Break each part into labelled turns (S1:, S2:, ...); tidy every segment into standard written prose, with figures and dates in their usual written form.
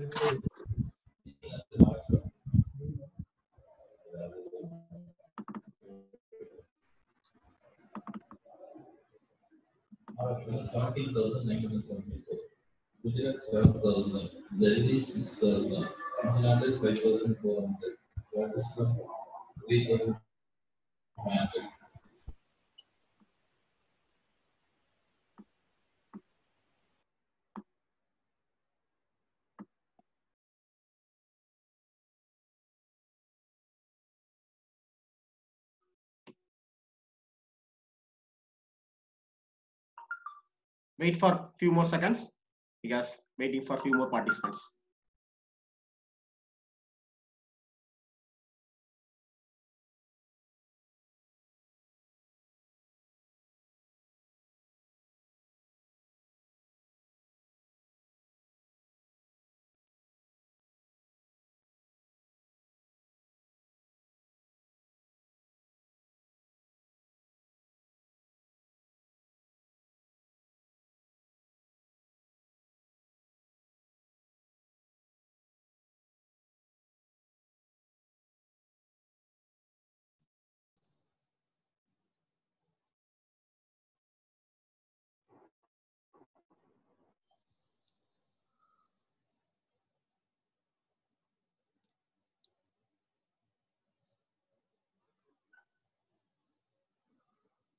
S1: 17,974. Gujarat 7,000. Delhi 6,000. Tamil Nadu 5,400. Rajasthan 3,500.
S2: Wait for few more seconds because waiting for few more participants.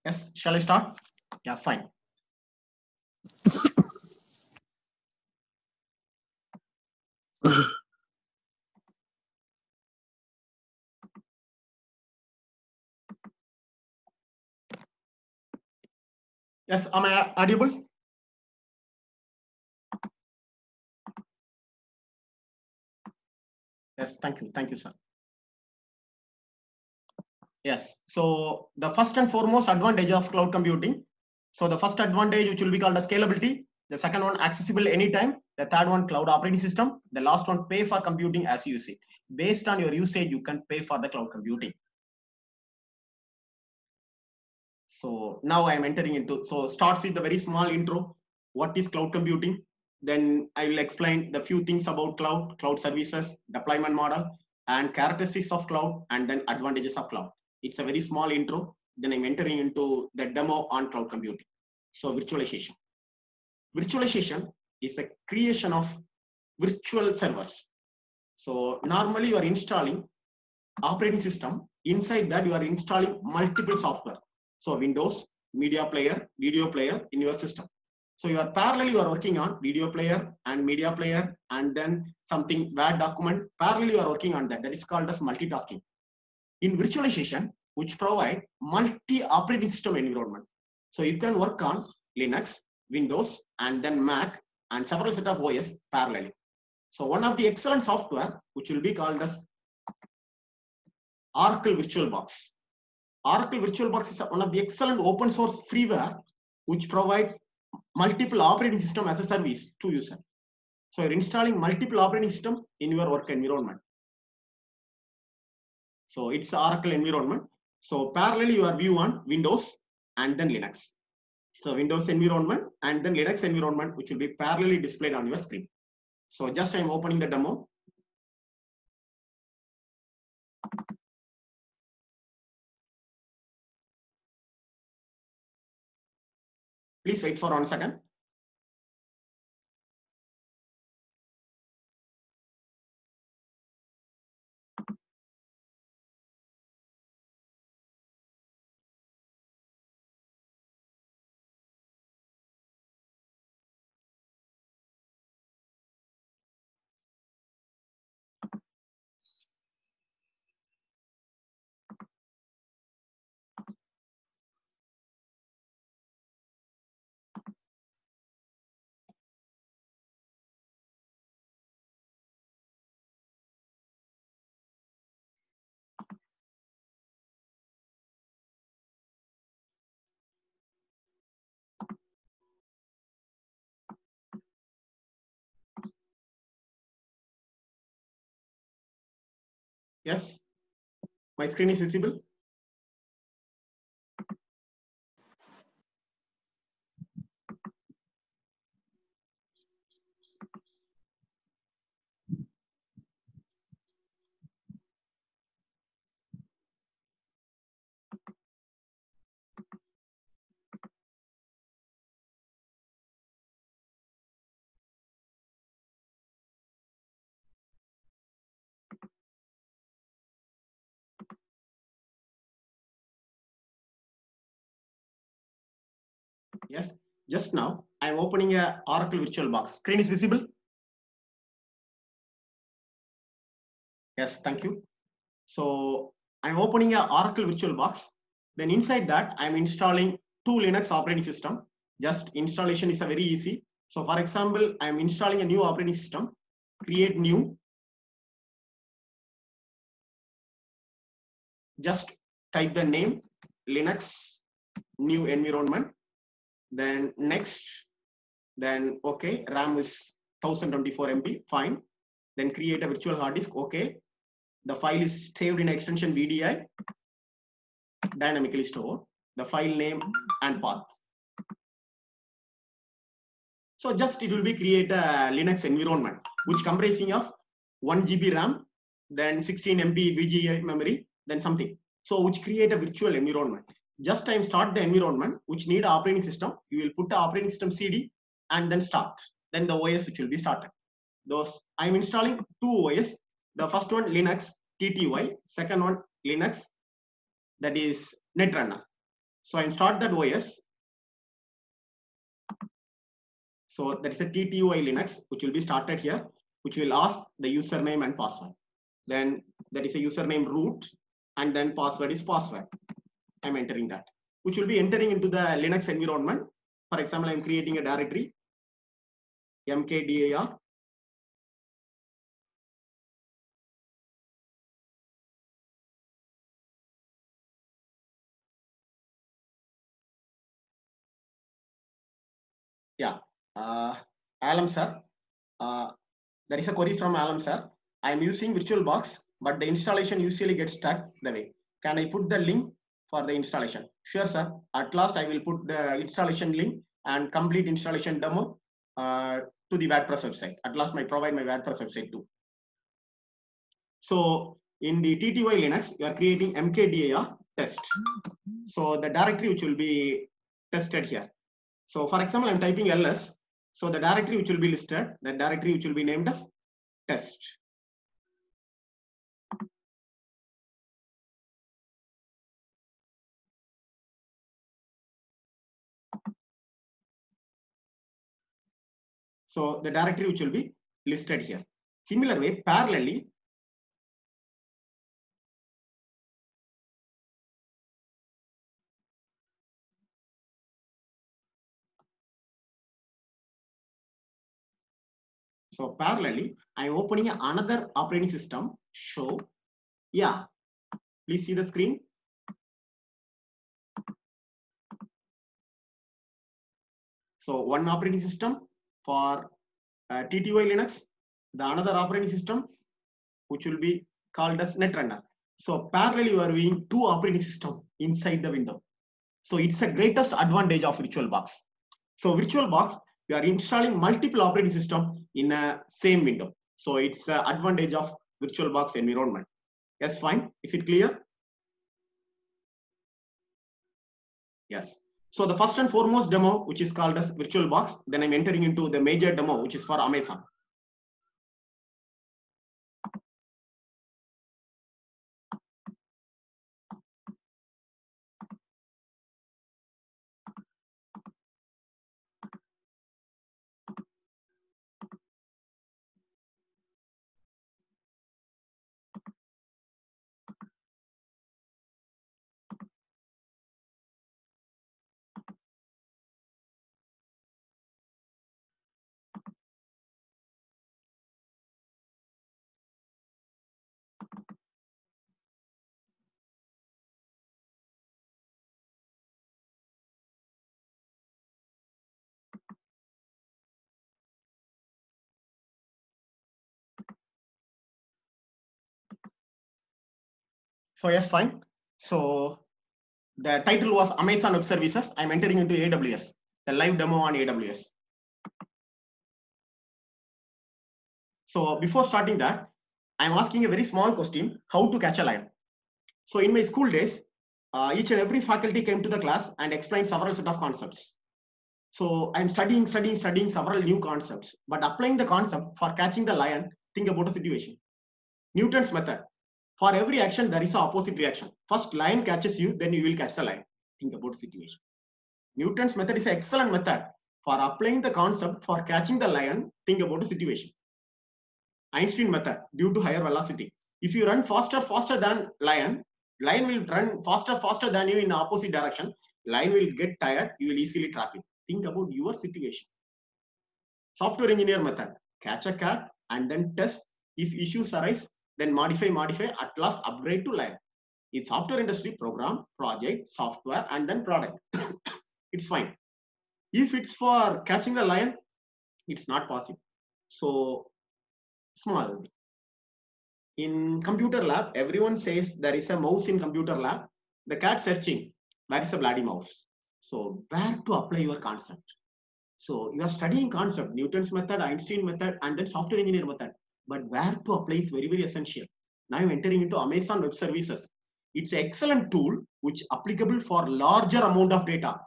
S2: Yes, shall I start? Yeah, fine. Yes, am I audible? Yes, thank you, sir. Yes, so the first and foremost advantage of cloud computing. So the first advantage, which will be called as scalability. The second one, accessible anytime. The third one, cloud operating system. The last one, pay for computing as you use it. Based on your usage, you can pay for the cloud computing. So now I am entering into, so starts with the very small intro. What is cloud computing? Then I will explain the few things about cloud services, deployment model, and characteristics of cloud, and then advantages of cloud. It's a very small intro. Then I'm entering into the demo on cloud computing. So virtualization. Virtualization is a creation of virtual servers. So normally you are installing operating system. Inside that you are installing multiple software. So Windows, media player, video player in your system. So you are parallelly you are working on video player and media player and then something Word document. Parallelly you are working on that. That is called as multitasking. In virtualization, which provide multi-operating system environment. So you can work on Linux, Windows, and then Mac and several set of OS parallelly. So one of the excellent software which will be called as Oracle VirtualBox. Oracle VirtualBox is one of the excellent open source freeware which provide multiple operating system as a service to user. So you're installing multiple operating system in your work environment. So it's Oracle environment. So parallelly you are view on Windows and then Linux. So Windows environment and then Linux environment which will be parallelly displayed on your screen. So just I'm opening the demo. Please wait for 1 second. Yes, my screen is visible. Yes, just now I'm opening a Oracle VirtualBox. Screen is visible? Yes, thank you. So I'm opening a Oracle VirtualBox. Then inside that, I'm installing two Linux operating system. Just installation is a very easy. So for example, I'm installing a new operating system. Create new. Just type the name Linux new environment. Then next. Then okay, RAM is 1024 MB. Fine. Then create a virtual hard disk. Okay. The file is saved in extension VDI, dynamically stored, the file name and path. So just it will be create a Linux environment, which comprising of 1 GB RAM, then 16 MB VGA memory, then something. So which create a virtual environment. Just time start the environment, which need operating system. You will put the operating system CD and then start. Then the OS which will be started. Those I'm installing two OS. The first one Linux TTY, second one Linux, that is Netrunner. So I start that OS. So that is a TTY Linux, which will be started here, which will ask the username and password. Then there is a username root, and then password is password. I'm entering that, which will be entering into the Linux environment. For example, I'm creating a directory, mkdir. Yeah, Alam sir, there is a query from Alam sir. I'm using VirtualBox, but the installation usually gets stuck the way. Can I put the link for the installation? Sure, sir. At last, I will put the installation link and complete installation demo to the WordPress website. At last, I provide my WordPress website too. So in the TTY Linux, you are creating mkdir test. So the directory which will be tested here. So for example, I'm typing ls. So the directory which will be listed, the directory which will be named as test. So the directory which will be listed here. Similar way, parallelly, so parallelly, I'm opening another operating system. Show, yeah, please see the screen. So one operating system for TTY Linux, the another operating system which will be called as Netrunner. So parallelly, you are viewing two operating systems inside the window. So it's a greatest advantage of VirtualBox. So VirtualBox, you are installing multiple operating system in a same window. So it's an advantage of VirtualBox environment. Yes, fine. Is it clear? Yes. So the first and foremost demo, which is called as VirtualBox, then I'm entering into the major demo, which is for Amazon. So yes, fine. So the title was Amazon Web Services. I'm entering into AWS, the live demo on AWS. So before starting that, I'm asking a very small question, how to catch a lion. So in my school days, each and every faculty came to the class and explained several set of concepts. So I'm studying several new concepts, but applying the concept for catching the lion, think about a situation. Newton's method. For every action, there is an opposite reaction. First, lion catches you, then you will catch the lion. Think about the situation. Newton's method is an excellent method for applying the concept for catching the lion. Think about the situation. Einstein method, due to higher velocity. If you run faster than lion will run faster than you in opposite direction. Lion will get tired, you will easily trap it. Think about your situation. Software engineer method, catch a cat and then test. If issues arise, then modify, at last upgrade to lion. It's software industry, program, project, software, and then product. It's fine. If it's for catching the lion, it's not possible. So small. In computer lab, everyone says there is a mouse in computer lab. The cat searching, where is the bloody mouse? So where to apply your concept? So you are studying concept, Newton's method, Einstein method, and then software engineer method. But where to apply is very, very essential. Now I'm entering into Amazon Web Services. It's an excellent tool which applicable for larger amount of data.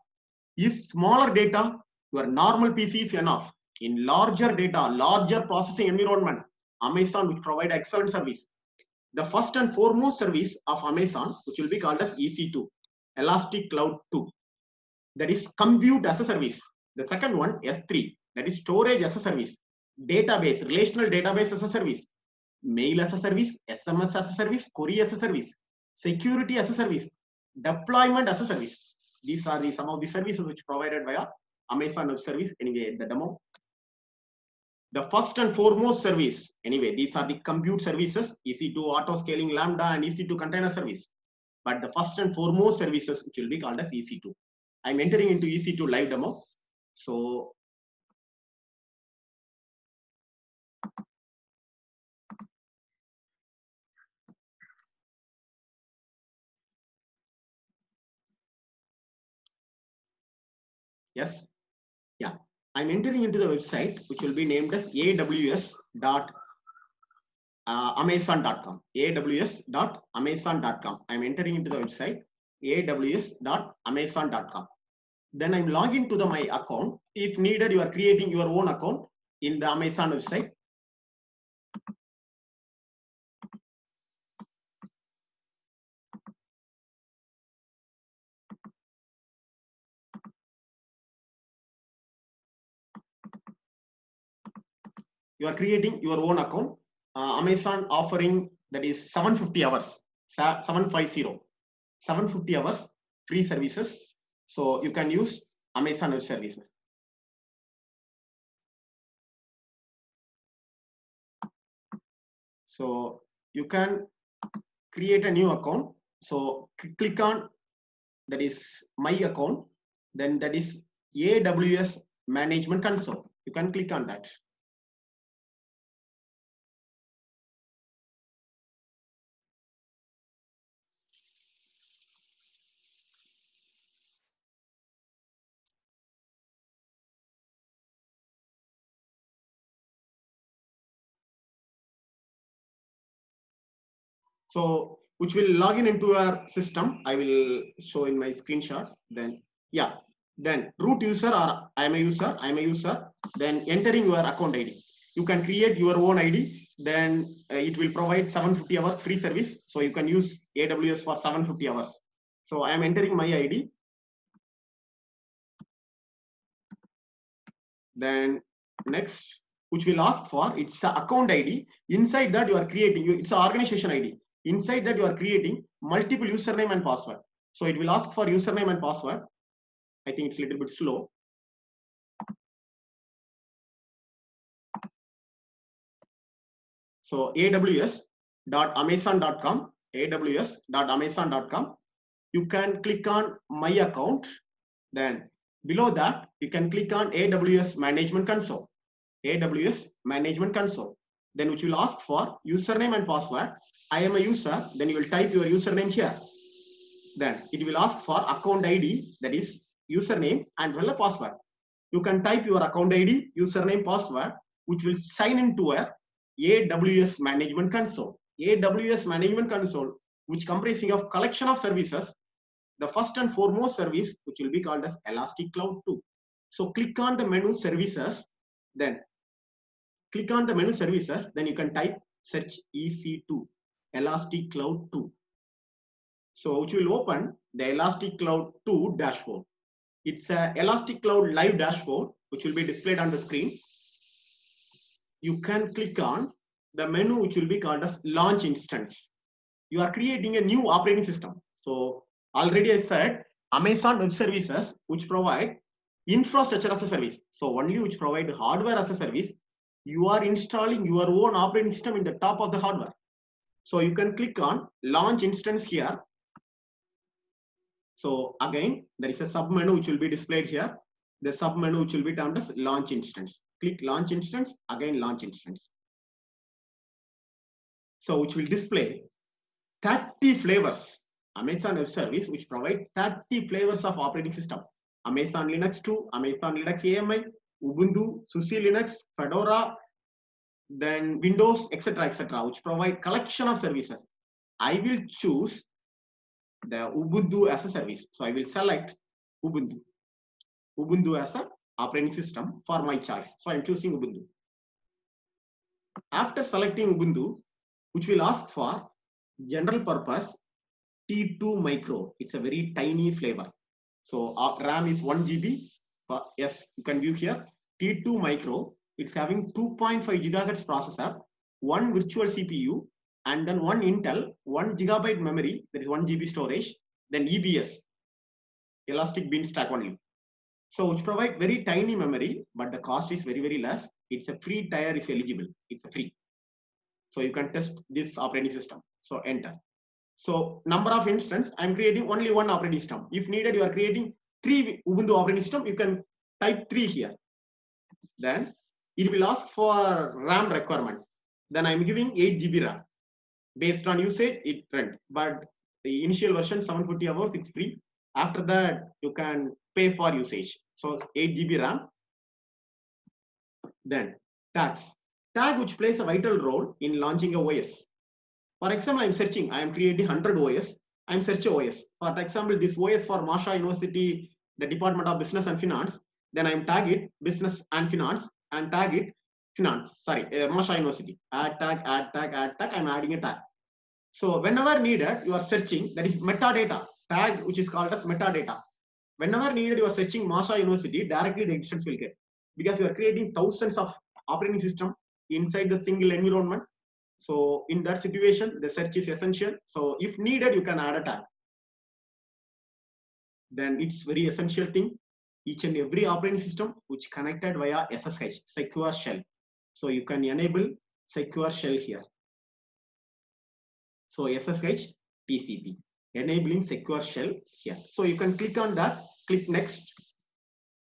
S2: If smaller data, your normal PC is enough. In larger data, larger processing environment, Amazon will provide excellent service. The first and foremost service of Amazon, which will be called as EC2, Elastic Cloud 2, that is compute as a service. The second one, S3, that is storage as a service, database, relational database as a service, mail as a service, SMS as a service, query as a service, security as a service, deployment as a service. These are some of the services which provided via Amazon Web Service. Anyway, the demo. The first and foremost service, anyway, these are the compute services, EC2 auto scaling Lambda and EC2 container service. But the first and foremost services which will be called as EC2. I'm entering into EC2 live demo. So yes, yeah, I'm entering into the website which will be named as aws.amazon.com. aws.amazon.com. I'm entering into the website aws.amazon.com. Then I'm logging to my account. If needed, you are creating your own account in the Amazon website. You are creating your own account. Amazon offering that is 750 hours, 750 hours free services. So you can use Amazon Web Services. So you can create a new account. So click on that is my account. Then that is AWS Management Console. You can click on that. So which will log in into our system. I will show in my screenshot. Then yeah, then root user or I am a user. Then entering your account ID. You can create your own ID. Then it will provide 750 hours free service. So you can use AWS for 750 hours. So I am entering my ID. Then next, which will ask for it's the account ID. Inside that you are creating, it's an organization ID. Inside that you are creating multiple username and password. So it will ask for username and password. I think it's a little bit slow. So aws.amazon.com, aws.amazon.com. You can click on my account. Then below that, you can click on AWS Management Console. AWS Management Console. Then which will ask for username and password. I am a user. Then you will type your username here. Then it will ask for account ID, that is username and well a password. You can type your account ID, username, password, which will sign into a AWS Management Console. AWS Management Console, which comprising of collection of services. The first and foremost service, which will be called as Elastic Cloud 2. So click on the menu services, then click on the menu services, then you can type search EC2, Elastic Cloud 2. So which will open the Elastic Cloud 2 dashboard. It's a Elastic Cloud live dashboard, which will be displayed on the screen. You can click on the menu, which will be called as launch instance. You are creating a new operating system. So already I said Amazon Web Services, which provide infrastructure as a service. So only which provide hardware as a service. You are installing your own operating system in the top of the hardware. So you can click on launch instance here. So again, there is a sub menu which will be displayed here. The sub menu which will be termed as launch instance. Click launch instance, again launch instance. So which will display 30 flavors. Amazon Web Service, which provide 30 flavors of operating system. Amazon Linux 2, Amazon Linux AMI, Ubuntu, SUSE Linux, Fedora, then Windows, etc., etc., which provide collection of services. I will choose the Ubuntu as a service. So I will select Ubuntu. Ubuntu as a operating system for my choice. So I'm choosing Ubuntu. After selecting Ubuntu, which will ask for general purpose T2 micro. It's a very tiny flavor. So our RAM is 1 GB. Yes, you can view here. T2 micro. It's having 2.5 gigahertz processor, one virtual CPU, and then one Intel, 1 gigabyte memory. That is 1 GB storage. Then EBS, Elastic Bean Stack only. So which provide very tiny memory, but the cost is very, very less. It's a free tier is eligible. It's a free. So you can test this operating system. So enter. So number of instance, I'm creating only one operating system. If needed, you are creating 3 Ubuntu operating system. You can type 3 here. Then it will ask for RAM requirement. Then I'm giving 8 GB RAM. Based on usage, it rent. But the initial version 750 hours, it's free. After that, you can pay for usage. So 8 GB RAM. Then tags. Tag which plays a vital role in launching a OS. For example, I'm searching, I'm creating 100 OS. I'm searching OS. For example, this OS for Masha University, the Department of Business and Finance. Then I'm tag it business and finance and tag it finance. Sorry, Masha University. Add tag, add tag, add tag. I'm adding a tag. So whenever needed, you are searching. That is metadata tag, which is called as metadata. Whenever needed, you are searching Masha University. Directly the extensions will get, because you are creating thousands of operating system inside the single environment. So in that situation, the search is essential. So if needed, you can add a tag. Then it's very essential thing. Each and every operating system which connected via SSH, secure shell. So you can enable secure shell here. So SSH TCP, enabling secure shell here. So you can click on that, click next.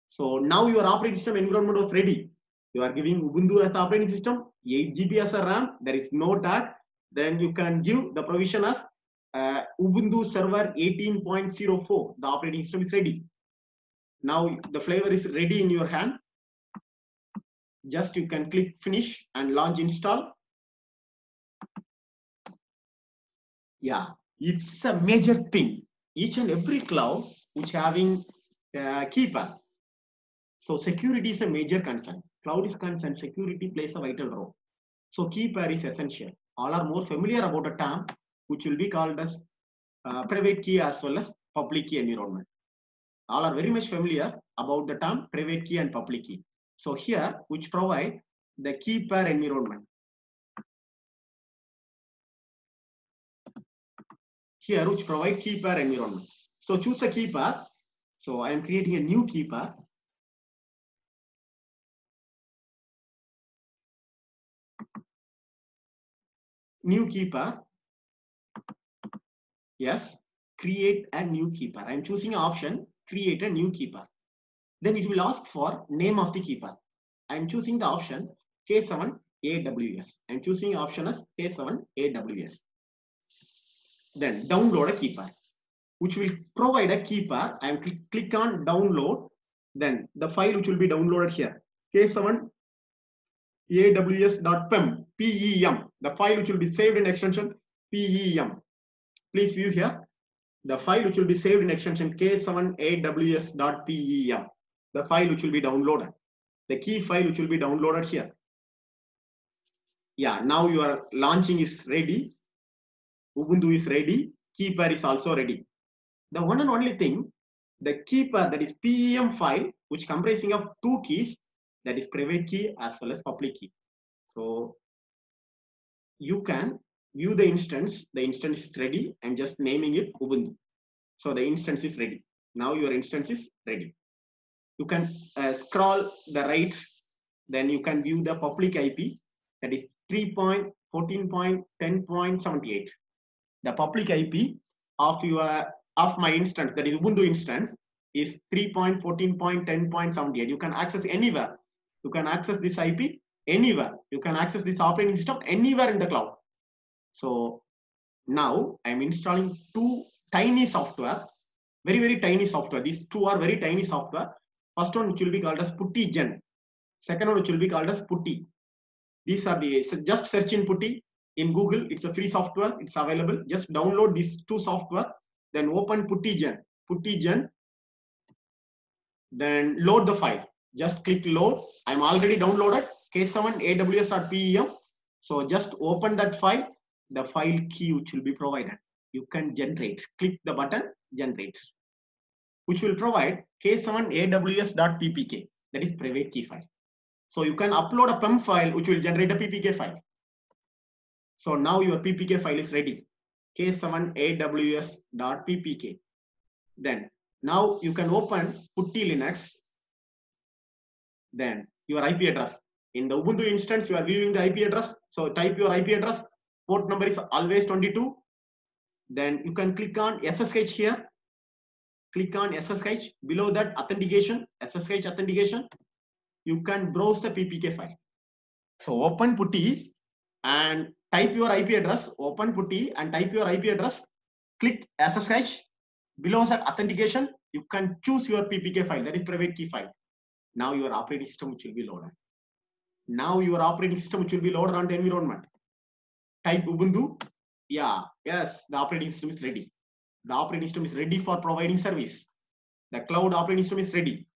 S2: So now your operating system environment was ready. You are giving Ubuntu as operating system, 8 GB as a RAM, there is no tag. Then you can give the provision as Ubuntu server 18.04. The operating system is ready. Now the flavor is ready in your hand. Just you can click finish and launch install. Yeah, it's a major thing. Each and every cloud which having key path. So security is a major concern. Cloud is concerned, security plays a vital role. So key pair is essential. All are more familiar about a term which will be called as private key as well as public key environment. All are very much familiar about the term private key and public key. So here, which provide the key pair environment. Here, which provide key pair environment. So choose a key pair. So I am creating a new key pair. New key pair. Yes, create a new key pair. I am choosing an option, create a new key pair. Then it will ask for name of the key pair. I am choosing the option K7AWS. I am choosing option as K7AWS. Then download a key pair, which will provide a key pair. I am click on download. Then the file which will be downloaded here, K7AWS.pem, PEM. The file which will be saved in extension PEM. Please view here. The file which will be saved in extension K7AWS.pem. The file which will be downloaded. The key file which will be downloaded here. Yeah, now your launching is ready. Ubuntu is ready. Key pair is also ready. The one and only thing, the key pair, that is PEM file, which comprising of two keys, that is private key as well as public key. So you can view the instance. The instance is ready. I'm just naming it Ubuntu. So the instance is ready. Now your instance is ready. You can scroll the right, then you can view the public IP, that is 3.14.10.78. The public IP of my instance, that is Ubuntu instance, is 3.14.10.78. You can access anywhere. You can access this IP anywhere. You can access this operating system anywhere in the cloud. So now I'm installing two tiny software, very tiny software. These two are very tiny software. First one, which will be called as PuttyGen. Second one, which will be called as Putty. These are the, just search in Putty in Google. It's a free software. It's available. Just download these two software. Then open PuttyGen. PuttyGen. Then load the file. Just click load. I'm already downloaded k7aws.pem. So just open that file. The file key which will be provided. You can generate. Click the button, generate, which will provide k7aws.ppk. That is private key file. So you can upload a PEM file which will generate a PPK file. So now your PPK file is ready, k7aws.ppk. Then now you can open Putty Linux. Then your IP address. In the Ubuntu instance, you are viewing the IP address. So type your IP address. Port number is always 22. Then you can click on SSH here. Click on SSH. Below that, authentication, SSH authentication. You can browse the PPK file. So open Putty and type your IP address. Open Putty and type your IP address. Click SSH. Below that, authentication. You can choose your PPK file. That is private key file. Now your operating system which will be loaded. Now your operating system which will be loaded on the environment. Type Ubuntu. Yeah, yes, the operating system is ready. The operating system is ready for providing service. The cloud operating system is ready.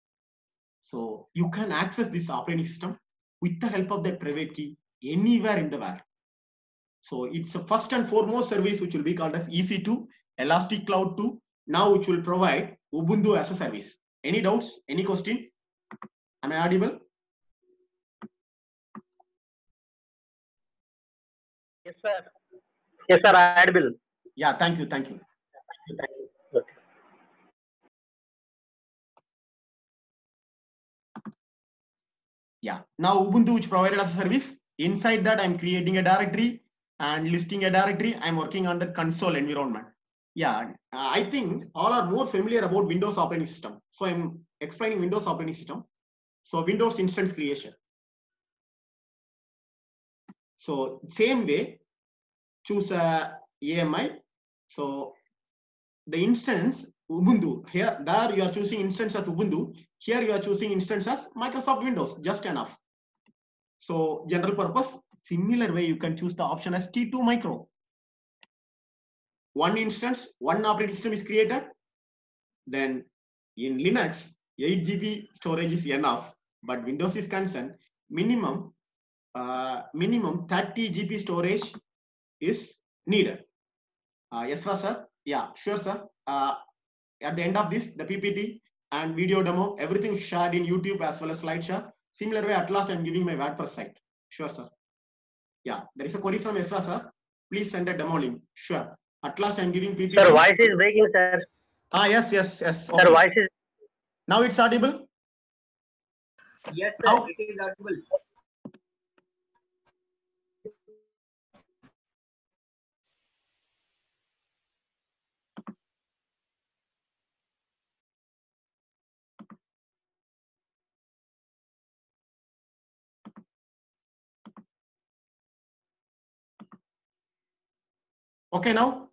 S2: So you can access this operating system with the help of that private key anywhere in the world. So it's a first and foremost service which will be called as EC2, Elastic Cloud 2, now which will provide Ubuntu as a service. Any doubts? Any question? Am I audible?
S3: Yes, sir. Yes, sir. Audible.
S2: Yeah, thank you. Thank you.
S3: Okay.
S2: Yeah. Now Ubuntu which provided as a service. Inside that, I'm creating a directory and listing a directory. I'm working on the console environment. Yeah, I think all are more familiar about Windows operating system. So I'm explaining Windows operating system. So Windows instance creation. So same way, choose a AMI. So the instance Ubuntu here, there you are choosing instance as Ubuntu. Here you are choosing instance as Microsoft Windows, just enough. So general purpose, similar way you can choose the option as T2 Micro. One instance, one operating system is created. Then in Linux, 8 GB storage is enough, but Windows is concerned, minimum 30 GB storage is needed. Yes, sir. Yeah, sure, sir. At the end of this, the PPT and video demo, everything shared in YouTube as well as SlideShare. Similar way, at last, I'm giving my WordPress site. Sure, sir. Yeah, there is a query from Esra, sir. Please send a demo link. Sure. At last, I'm giving PPT.
S3: Sir, voice is breaking, sir.
S2: Yes. Okay.
S3: Sir, voice is.
S2: Now it's audible?
S4: Yes, sir. It is audible.
S2: Okay, now?